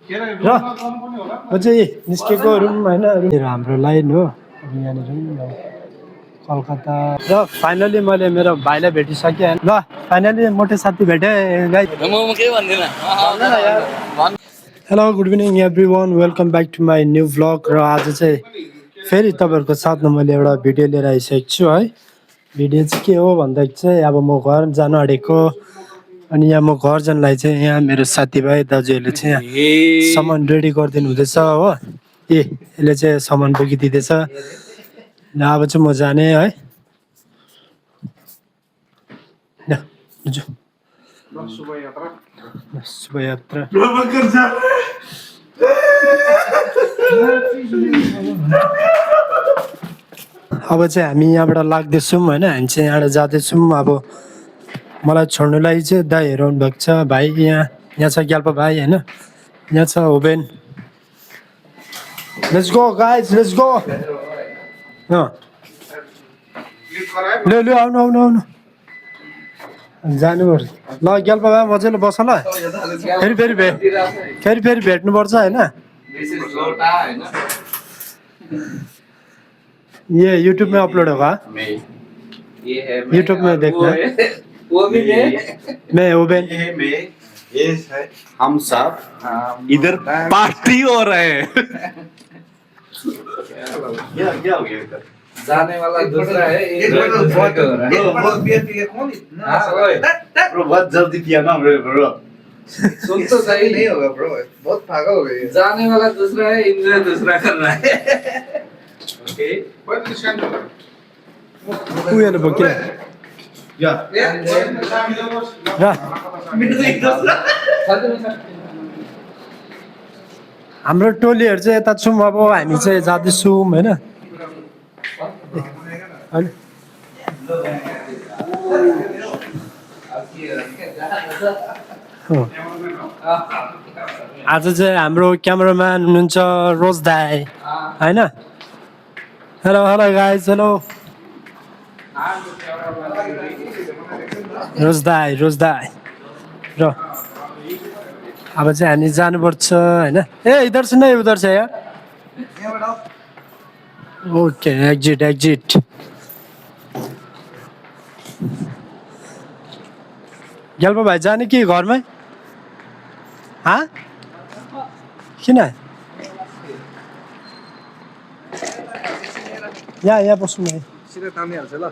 र अझै निस्केको रुम होइन हाम्रो लाइन हो यहाँनिर कलकत्ता र फाइनली मैले मेरो भाइलाई भेटिसकेँ ल फाइनली मोटे साथी भेटेँ guys hello good evening everyone welcome back to my new vlog र आज चाहिँ फेरि तपाईँहरूको साथमा मैले एउटा भिडियो लिएर आइसकेको छु है भिडियो चाहिँ के हो भन्दाखेरि चाहिँ अब म घर जानु आँटेको अनि यहाँ म घर जानलाई चाहिँ यहाँ मेरो साथीभाइ दाजुहरूले चाहिँ यहाँ सामान रेडी गरिदिनु हुँदैछ हो यसले चाहिँ सामान बोकिदिँदैछ ल अब चाहिँ म जाने है शुभ यात्रा अब चाहिँ हामी यहाँबाट लाग्दैछौँ होइन हामी चाहिँ यहाँबाट जाँदैछौँ अब मलाई छोड्नुलाई चाहिँ दाईहरू आउनुभएको छ भाइ यहाँ छ ग्याल्पा भाइ होइन यहाँ छ ओबेन let's go guys let's go लु लु आउनु आउनु आउनु जानुपर्छ ल ग्याल्पा भाइ मजाले बस ल फेरि फेरि भेट्नुपर्छ होइन ये यूट्यूब में अपलोड होगा यूट्यूब में देखना मैं ओबेन ये है हम सब इधर पार्टी हो रहे हैं क्या हो गया इधर जाने वाला दूसरा है ब्रो बहुत जल्दी किया ना ब्रो सुन तो सही नहीं होगा ब्रो बहुत पागल हो गए जाने वाला दूसरा है इंजॉय दूसरा कर रहा है ओके उयोले बोकिरा या र हाम्रो टोलीहरू चाहिँ यता छौँ अब हामी चाहिँ जाँदैछौँ होइन आज चाहिँ हाम्रो क्यामेराम्यान हुनुहुन्छ रोज दाई होइन हेलो हेलो गाइज हेलो रोज दाई र अब चाहिँ हामी जानुपर्छ होइन ए इधर से नहीं उधर से यार ओके एक्जिट ग्याल्पा भाइ जाने कि घरमै किन यहाँ बस्नु सीधा तान्ने हाल्छ ल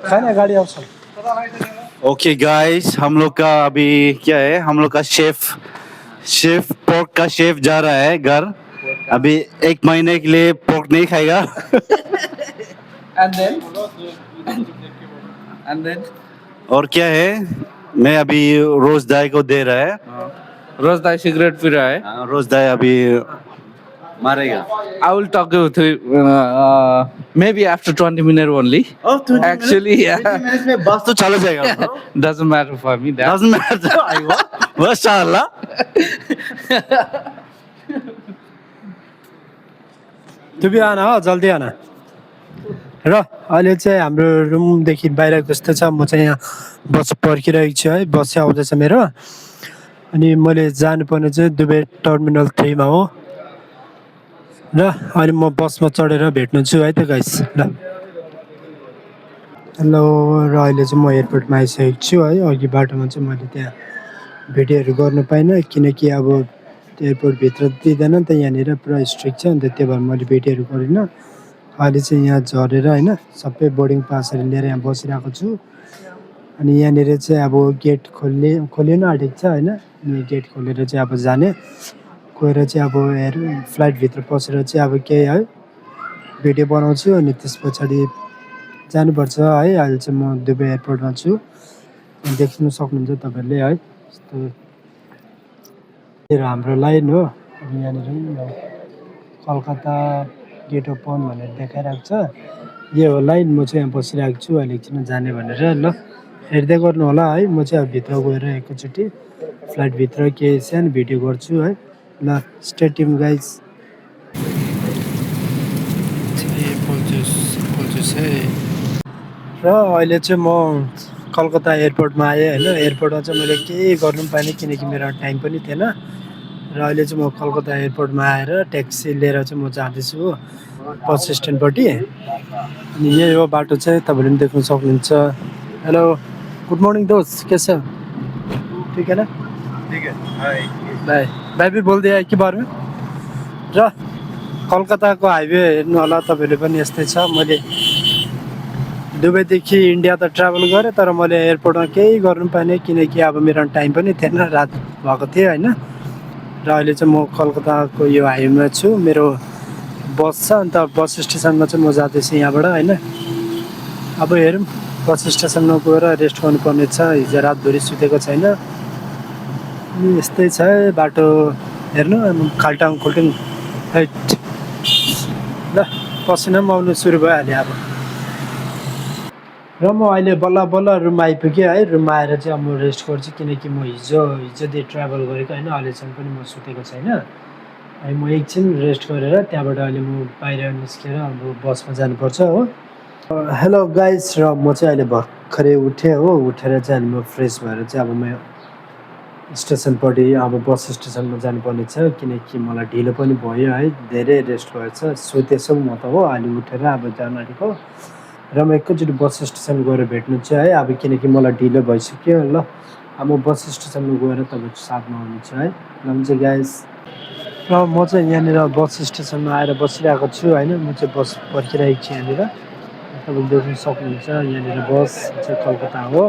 छैन गाडी आउँछ ओके गाइस हम लोग का अभी क्या है हम लोग का शेफ पोर्क का शेफ जा रहा है घर अभी 1 महीने के लिए पोर्क नहीं खाएगा and then और क्या है मैं अभी रोज दाई को दे रहा है रोज दाई सिगरेट पी रहा है रोज दाई अभी मारेगा I will talk to maybe after 20 minutes only. Oh, 20 actually, yeah. 20 minutes में बस तो चला जाएगा bro. Doesn't matter for me. That. Doesn't matter. अय्वा माशाल्लाह. तँ भी आना हो जल्दी आना र अहिले चाहिँ हाम्रो रुमदेखि बाहिर कस्तो छ म चाहिँ यहाँ बस पर्खिरहेको छु है बस चाहिँ आउँदैछ मेरो अनि मैले जानुपर्ने चाहिँ दुबई टर्मिनल 3 मा हो र अहिले म बसमा चढेर भेट्नु छु है त गाइस ल हेलो र अहिले चाहिँ म एयरपोर्टमा आइसकेको छु है अघि बाटोमा चाहिँ मैले त्यहाँ भिडियोहरू गर्नु पाइनँ किनकि अब एयरपोर्टभित्र दिँदैन नि त यहाँनिर पुरा स्ट्रिक्ट छ अन्त त्यही भएर मैले भिडियोहरू गरिनँ अहिले चाहिँ यहाँ झरेर होइन सबै बोर्डिङ पासहरू लिएर यहाँ बसिरहेको छु अनि यहाँनिर चाहिँ अब गेट खोलिनु आँटेको छ होइन अनि गेट खोलेर चाहिँ अब जाने गएर चाहिँ अब फ्लाइटभित्र पसेर चाहिँ अब केही है भिडियो बनाउँछु अनि त्यस पछाडि जानुपर्छ है अहिले चाहिँ म दुबई एयरपोर्टमा छु देख्नु सक्नुहुन्छ तपाईँहरूले है यस्तो हाम्रो लाइन हो यहाँनिर कलकत्ता गेट ओपन भनेर देखाइरहेको छ यो हो लाइन म चाहिँ यहाँ बसिरहेको छु अहिले एकछिन जाने भनेर ल हेर्दै गर्नु होला है म चाहिँ अब भित्र गएर एकैचोटि फ्लाइटभित्र केही सानो भिडियो गर्छु है ल स्टे ट्युन गाइज र अहिले चाहिँ म कलकत्ता एयरपोर्टमा आएँ होइन। एयरपोर्टमा चाहिँ मैले केही गर्नु पनि पाइनँ किनकि मेरो टाइम पनि थिएन। र अहिले चाहिँ म कलकत्ता एयरपोर्टमा आएर ट्याक्सी लिएर चाहिँ म जाँदैछु हो बस स्ट्यान्डपट्टि। अनि यही हो बाटो चाहिँ, तपाईँले पनि देख्न सक्नुहुन्छ। हेलो, गुड मर्निङ दोस्त, कैसे हो? ठीक है ना? ठीक है हाय बाई बाई भी बोल दिया कि बारेमा। र कलकत्ताको हाइवे हेर्नु होला तपाईँहरूले पनि यस्तै छ। मैले दुबईदेखि इन्डिया त ट्राभल गरेँ, तर मैले एयरपोर्टमा केही गर्नु पाइनँ किनकि अब मेरो टाइम पनि थिएन, रात भएको थियो होइन। र अहिले चाहिँ म कलकत्ताको यो हाइवेमा छु। मेरो बस छ, अन्त बस स्टेसनमा चाहिँ म जाँदैछु यहाँबाट होइन। अब हेरौँ, बस स्टेसनमा गएर रेस्ट गर्नुपर्ने छ, हिजो रातभरि सुतेको छैन। अनि यस्तै छ बाटो हेर्नु, खाल्टाङ खुल्टुङ हाइट। ल पसिना पनि आउनु सुरु भइहाल्यो अब। र म अहिले बल्ल बल्ल रुममा आइपुगेँ है। रुममा आएर चाहिँ अब म रेस्ट गर्छु किनकि म हिजोदेखि ट्राभल गरेको होइन, अहिलेसम्म पनि म सुतेको छैन। अनि म एकछिन रेस्ट गरेर त्यहाँबाट अहिले म बाहिर निस्केर अब बसमा जानुपर्छ हो। हेलो गाइस, र म चाहिँ अहिले भर्खरै उठेँ हो। उठेर चाहिँ अहिले म फ्रेस भएर चाहिँ अब म स्टेसनपट्टि अब बस स्टेसनमा जानुपर्ने छ किनकि मलाई ढिलो पनि भयो है, धेरै रेस्ट भएछ, सुतेछु म त हो। अहिले उठेर अब जान आँटेको र म एकैचोटि बस स्टेसन गएर भेट्नु चाहिँ है अब, किनकि मलाई ढिलो भइसक्यो। ल अब म बस स्टेसनमा गएर तपाईँको साथमा आउनु छ है। हुन्छ गाइस, र म चाहिँ यहाँनिर बस स्टेसनमा आएर बसिरहेको छु होइन। म चाहिँ बस पर्खिरहेको छु यहाँनिर, तपाईँले देख्न सक्नुहुन्छ। यहाँनिर बस चाहिँ कलकत्ता हो।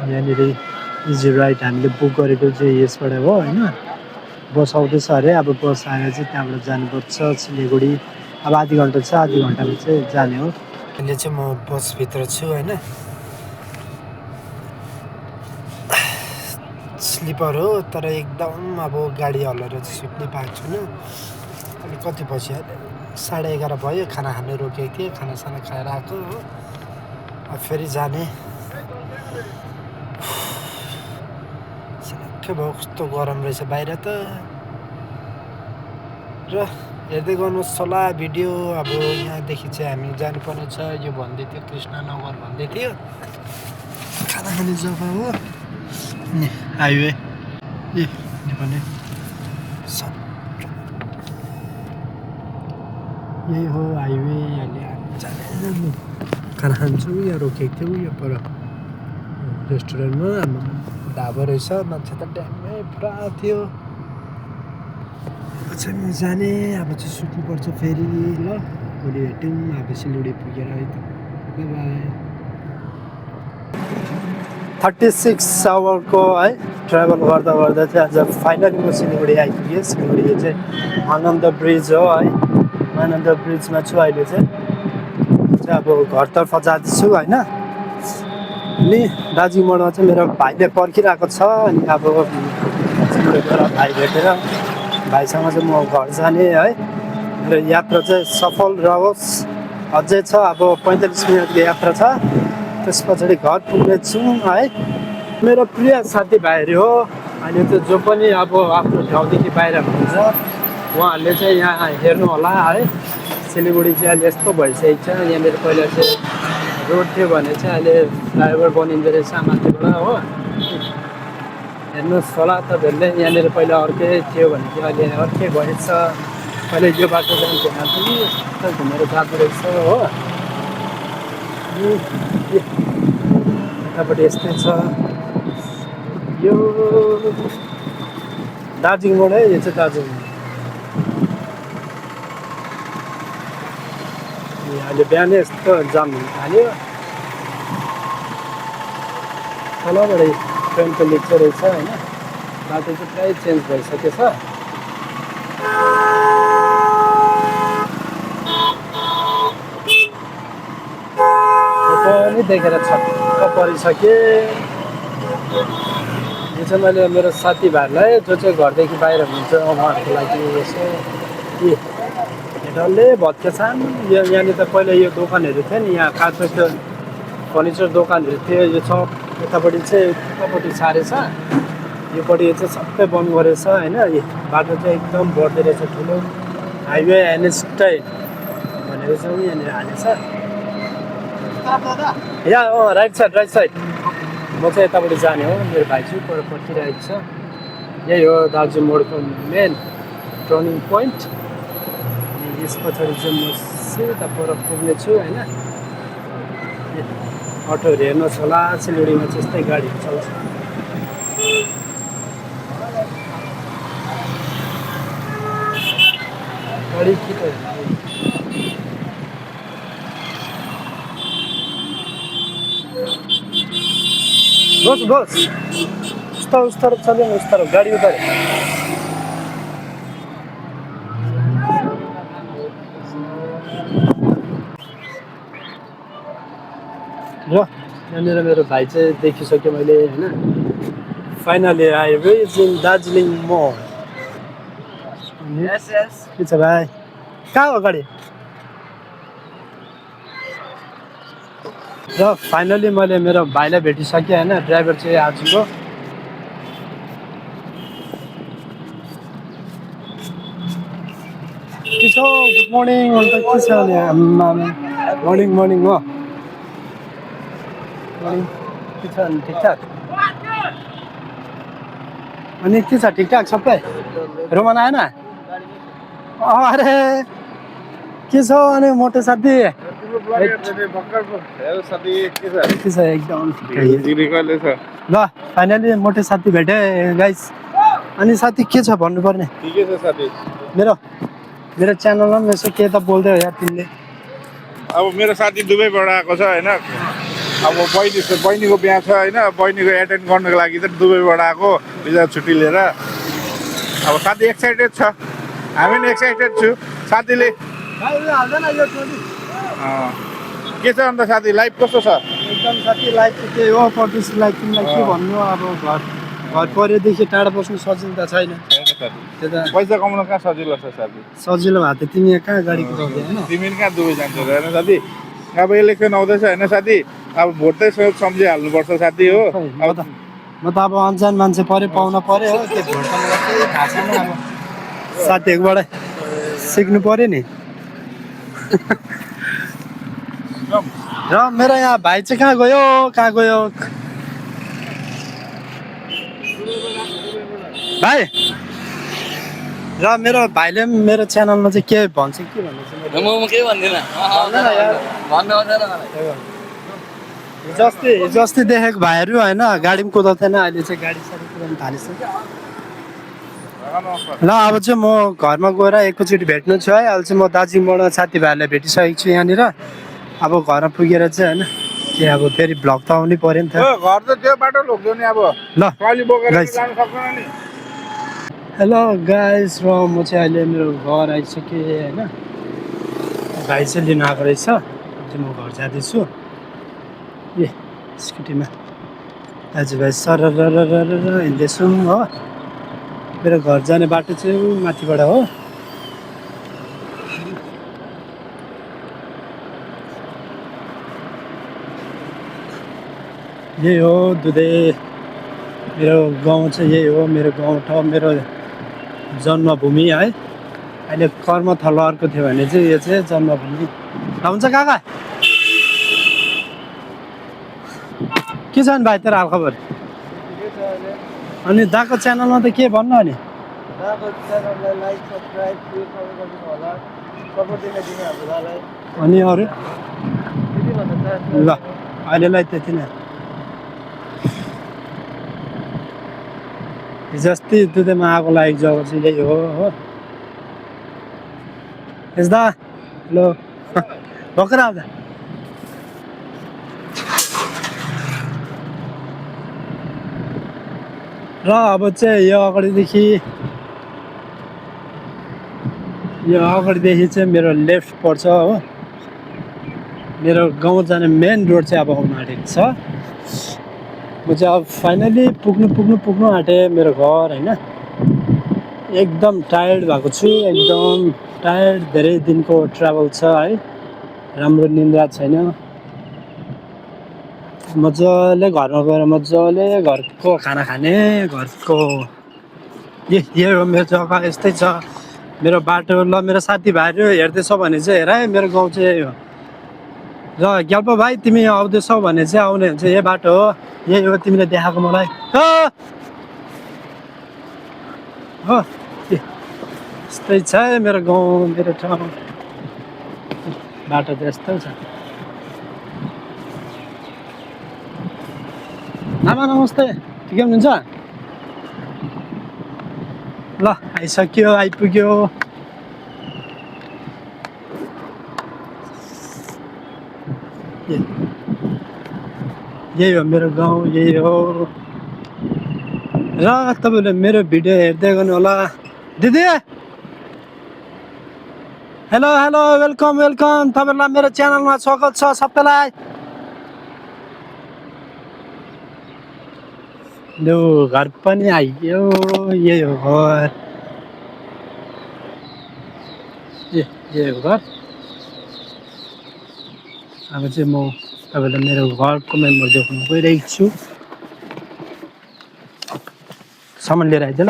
यहाँनिर इजी राइड हामीले बुक गरेको चाहिँ यसबाट हो होइन। बस आउँदैछ अरे, अब बस आएर चाहिँ त्यहाँबाट जानुपर्छ सिलगढी। अब आधी घन्टा छ, आधी घन्टामा चाहिँ जाने हो। अहिले चाहिँ म बसभित्र छु होइन। स्लिपर हो, तर एकदम अब गाडी हल्लेर चाहिँ सुत्नै पाएको छैन। अहिले कति बजी अहिले 11:30 भयो। खाना खानु रोकेको थिएँ, खानासाना खाएर आएको हो। अब फेरि जाने के भयो, कस्तो गरम रहेछ बाहिर त। र हेर्दै गर्नुहोस् होला भिडियो। अब यहाँदेखि चाहिँ हामी जानुपर्ने छ, यो भन्दै थियो कृष्णनगर भन्दै थियो, खाना खाने जग्गा हो नि हाइवे। ए भने यही हो हाइवे। अहिले जाने खाना खान्छु, यहाँ रोकेको थियौँ यो पर रेस्टुरेन्टमा। हाम्रो ढाबा रहेछ, मान्छे त ड्यामै पुरा थियो। चाहिँ म जाने अब चाहिँ सुत्नुपर्छ फेरि। ल भोलि भेटौँ अब सिलगढी पुगेर है त। बाई 36 आवरको है ट्राभल गर्दा गर्दा चाहिँ आज फाइनली म सिलगढी आइपुगेँ। सिलगढी चाहिँ आनन्द ब्रिज हो है। आनन्द ब्रिजमा छु अहिले चाहिँ अब घरतर्फ जाँदैछु होइन। अनि दार्जिलिङबाट चाहिँ मेरो भाइले पर्खिरहेको छ। अनि अब भाइ भेटेर भाइसँग चाहिँ म घर जाने है। मेरो यात्रा चाहिँ सफल रहोस्। अझै छ अब 45 मिनटको यात्रा छ, त्यस पछाडि घर पुग्नेछु है। मेरो प्रिय साथीभाइहरू हो अहिले चाहिँ जो पनि अब आफ्नो ठाउँदेखि बाहिर हुनुहुन्छ, उहाँहरूले चाहिँ यहाँ हेर्नु होला है। सिलगढी चाहिँ अहिले यस्तो भइसकेको छ। यहाँनिर पहिला चाहिँ रोड थियो भने चाहिँ अहिले फ्लाइओभर बनिँदो रहेछ माथिबाट हो। हेर्नुहोस् होला तपाईँहरूले, यहाँनिर पहिला अर्कै थियो भने चाहिँ अहिले अर्कै भएछ। पहिला यो बाटो जान्थ्यो पनि यस्तो घुमेर जाँदो रहेछ हो। यतापट्टि यस्तै छ। यो दार्जिलिङबाट है, यो चाहिँ दार्जिलिङ। अहिले बिहानै यस्तो जाम हुन थाल्यो। तलबाट ट्रेनको लिक्छ रहेछ होइन। बाटो चाहिँ प्रायः चेन्ज भइसकेछ। पनि देखेर छक्क परिसकेँ। यो चाहिँ मैले मेरो साथीभाइहरूलाई जो चाहिँ घरदेखि बाहिर हुनुहुन्छ उहाँहरूको लागि यसो डल्लै भत्के छन्। यहाँनिर त पहिला यो दोकानहरू थियो नि, यहाँ काठको फर्निचर दोकानहरू थियो। यो छ यतापट्टि चाहिँ यतापट्टि छारेछ, योपट्टि चाहिँ सबै बन्द गरेछ होइन। बाटो चाहिँ एकदम बढ्दो रहेछ, ठुलो हाइवे एनएच भनेको चाहिँ यहाँनिर हालेछ। यहाँ राइट साइड म चाहिँ यतापट्टि जाने हो मेरो भाइ चाहिँ पर पर्खिरहेको छ यही हो दार्जिलिङ मोडको मेन टर्निङ पोइन्ट यस पछाडि चाहिँ म सिधा पर पुग्नेछु होइन अटोहरू हेर्न छ होला सिलगढीमा चाहिँ यस्तै गाडीहरू चल्छ गाडी कि त बस उस तरफ चले उस तरफ गाड़ी उतारे र यहाँनिर मेरो भाइ चाहिँ देखिसक्यो मैले होइन फाइनली आयो इन दार्जिलिङ मोड के छ भाइ कहाँ हो गाडी र फाइनली मैले मेरो भाइलाई भेटिसकेँ होइन ड्राइभर चाहिँ आजको के छ गुड मर्निङ अन्त के छ भने मर्निङ हो के छ अनि ठिकठाक अनि के छ ठिकठाक सबै रोमन आएन अरे के छ अनि मोटो साथी एकदम ल फाइनली मोटे साथी भेटे गाइस अनि साथी के छ भन्नुपर्ने ठिकै छ साथी मेरो च्यानलमा पनि यसो के त बोल्दै हो यार तिमीले अब मेरो साथी दुबईबाट आएको छ होइन अब बहिनीको बिहा छ होइन बहिनीको एटेन्ड गर्नको लागि चाहिँ दुबईबाट आएको भिजा छुट्टी लिएर अब साथी एक्साइटेड छ हामी पनि एक्साइटेड छु साथीले के छ अन्त साथी लाइफ कस्तो छ एकदम साथी लाइफ त त्यही हो परदेश लाइफ तिमीलाई के भन्नु अब घर परेदेखि टाढा बस्नु सजिलो त छैन त्यो त पैसा कमाउन कहाँ सजिलो छ साथी सजिलो भएको त तिमी यहाँ कहाँ गाडी कुदाउँदै होइन तिमी कहाँ दुबई जान्छौ होइन साथी अब इलेक्सन आउँदैछ होइन साथी अब भोट चाहिँ सम्झिहाल्नुपर्छ साथी हो म त अब अनजान मान्छे पऱ्यो पाउन पऱ्यो हो त्यो भोट मलाई केही थाहा छैन अब साथीहरूबाट सिक्नु पऱ्यो नि र मेरो यहाँ भाइ चाहिँ कहाँ गयो भाइ र मेरो भाइले पनि मेरो च्यानलमा चाहिँ के भन्छ के भन्दैछ म केही भन्दिनँ हिजो अस्ति देखेको भाइहरू होइन गाडी पनि कुदाउँथेन अहिले चाहिँ गाडी साडी कुदाउनु थालिसक्यो ल अब चाहिँ म घरमा गएर एकैचोटि भेट्नु छु है अहिले चाहिँ म दार्जिलिङबाट साथीभाइहरूलाई भेटिसकेको छु यहाँनिर अब घरमा पुगेर चाहिँ होइन के अब फेरि भ्लग त आउनै पऱ्यो नि त घर त त्यो बाटो लग्यो नि अब ल कहिले बोकेर जान सक्दैन नि हेलो गाइस र म चाहिँ अहिले मेरो घर आइसकेँ होइन भाइ चाहिँ लिन आएको रहेछ चाहिँ म घर जाँदैछु ए स्कुटीमा दाजुभाइ सर हिँड्दैछौँ हो मेरो घर जाने बाटो चाहिँ माथिबाट हो यही हो दुधे मेरो गाउँ चाहिँ यही हो मेरो गाउँठाउँ मेरो जन्मभूमि है अहिले कर्मथलो अर्को थियो भने चाहिँ यो चाहिँ जन्मभूमि हुन्छ काका के छ नि भाइ तेरो हालखबर अनि दाको च्यानलमा त के भन्नु अनि अनि अरू ल अहिलेलाई त्यति नै हिजो अस्ति दुधैमा आगो लागेको जग्गा चाहिँ यही हो यस्दा हेलो भर्खर आउँदा र अब चाहिँ यो अगाडिदेखि चाहिँ मेरो लेफ्ट पर्छ हो मेरो गाउँ जाने मेन रोड चाहिँ अब आउनु आँटेको छ म चाहिँ अब फाइनली पुग्नु आँटेँ मेरो घर होइन एकदम टायर्ड भएको छु एकदम टायर्ड धेरै दिनको ट्राभल छ है राम्रो निन्द्रा छैन मजाले घरमा गएर मजाले घरको खाना खाने घरको यही हो मेरो जग्गा यस्तै छ मेरो बाटो ल मेरो साथीभाइहरू हेर्दैछ भने चाहिँ हेर है मेरो गाउँ चाहिँ यही हो र ग्याल्पो भाइ तिमी आउँदैछौ भने चाहिँ आउने हुन्छ यही बाटो हो यही हो तिमीले देखाएको मलाई हो यस्तै छ मेरो गाउँ मेरो ठाउँ बाटो त यस्तै छ आमा नमस्ते ठिकै हुनुहुन्छ ल आइसक्यो आइपुग्यो यही हो मेरो गाउँ यही हो र तपाईँले मेरो भिडियो हेर्दै गर्नु होला दिदी हेलो हेलो वेलकम वेलकम तपाईँलाई मेरो च्यानलमा स्वागत छ सबैलाई लु घर पनि आइयो यही हो घर यही हो घर अब चाहिँ म तपाईँलाई मेरो घरको मेम्बर देखाउनु गइरहेको छु सामान लिएर आइदियो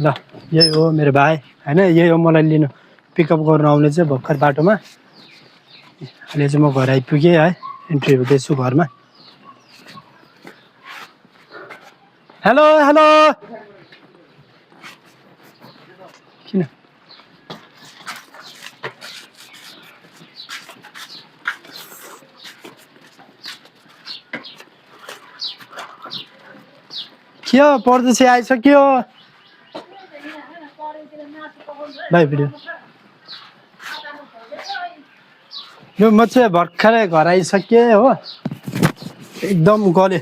ल यही हो मेरो भाइ होइन यही हो मलाई लिनु पिकअप गर्नु आउने चाहिँ भर्खर बाटोमा अहिले चाहिँ म घर आइपुगेँ है इन्ट्री हुँदैछु घरमा हेलो हेलो किन के हो पर्दैछ आइसक्यो भाइ भिडियो यो म चाहिँ भर्खरै घर आइसकेँ हो एकदम गले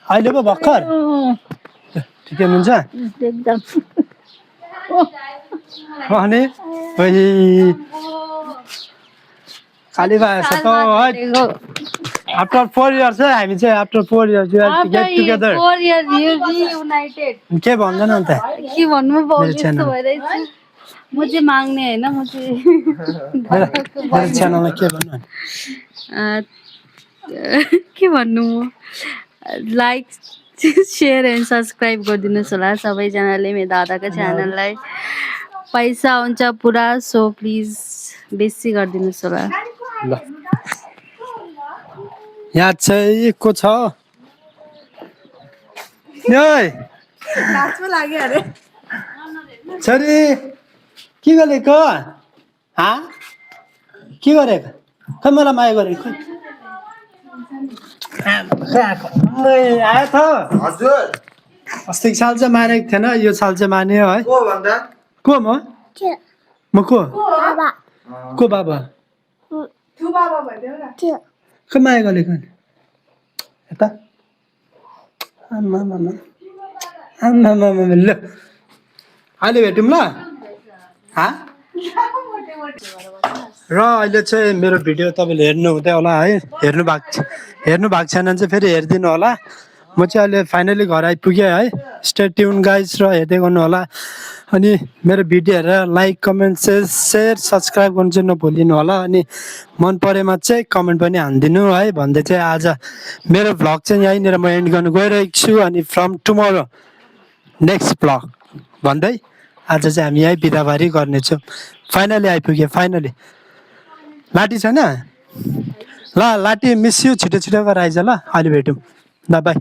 अहिले पो भर्खर ठिकै हुनुहुन्छ अनि खाली भएछ त आफ्टर 4 इयर्स है हामी चाहिँ after 4 years get together 4 years united के भन्दैन अन्त के भन्नु पाउँछ यस्तो भइरहेछ म चाहिँ माग्ने हैन म चाहिँ मेरो च्यानलमा के भन्नु के भन्नु म लाइक शेयर एन्ड सब्स्क्राइब गरिदिनुहोस् होला सबैजनाले मेरो दादाको च्यानललाई पैसा हुन्छ पुरा सो प्लिज बेसी गरिदिनुहोस् होला ल यहाँ चाहिँ को छ नाच्नु लाग्यो अरे छोरी के गरेको के गरेको खै मलाई माया गरेको आयो त हजुर अस्तिको साल चाहिँ मानेको थिएन यो साल चाहिँ मान्यो है को भन्दा को म को को बाबा खै माया गरेको यता आमा ल अहिले भेटौँ ल र अहिले चाहिँ मेरो भिडियो तपाईँले हेर्नु हुँदै होला है हेर्नु भएको छैन भने चाहिँ फेरि हेरिदिनु होला म चाहिँ अहिले फाइनली घर आइपुगेँ है स्टे ट्युन गाइज र हेर्दै गर्नु होला अनि मेरो भिडियो हेरेर लाइक कमेन्ट सेयर सब्सक्राइब गर्नु चाहिँ नभुलिनु होला अनि मन परेमा चाहिँ कमेन्ट पनि हानिदिनु है भन्दै चाहिँ आज मेरो भ्लग चाहिँ यहीँनिर म एन्ड गर्नु गइरहेको छु अनि फ्रम टुमोरो नेक्स्ट भ्लग भन्दै आज चाहिँ हामी यहीँ बिदाबारी गर्नेछौँ फाइनली आइपुग्यो फाइनली लाटी छैन ल लाटी मिस यु छिटो छिटो गरेर आइज ल अहिले भेटौँ ल बाई